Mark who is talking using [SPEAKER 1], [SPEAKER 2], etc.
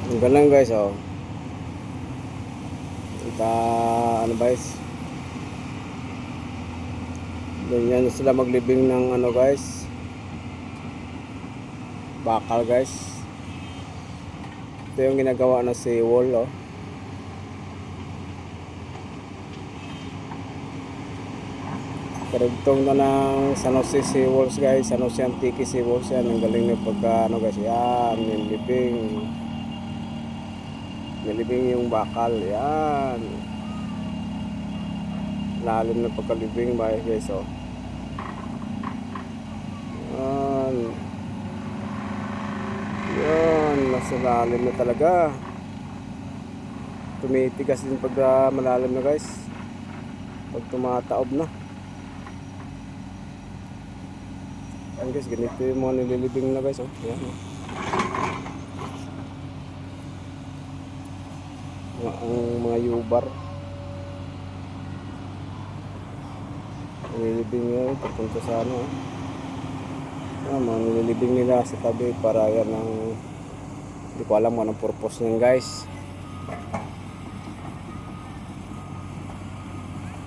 [SPEAKER 1] Ang galing guys, oh. Ita, ano guys? Ganyan sila maglibing ng ano guys. Bakal guys. Ito yung ginagawa na si wall, oh. Karugtong na ng San Jose Seawalls guys. San Jose Antique Seawalls yan. Ang galing na pagka ano guys. Yan, nilibing yung bakal. Yan. Lalim na pagkalibing guys, oh. Yan. Yan. Nasa lalim na talaga. Tumitigas din pag malalim na guys. Pag tumataob na. Ayan guys, ganito yung mga nililibing na guys, oh. Ayan, oh. Ang mga yubar nililibing nila papunta sa ano, oh. Ayan, mga nililibing nila sa tabi para yan ang hindi ko alam kung anong purpose nyan guys.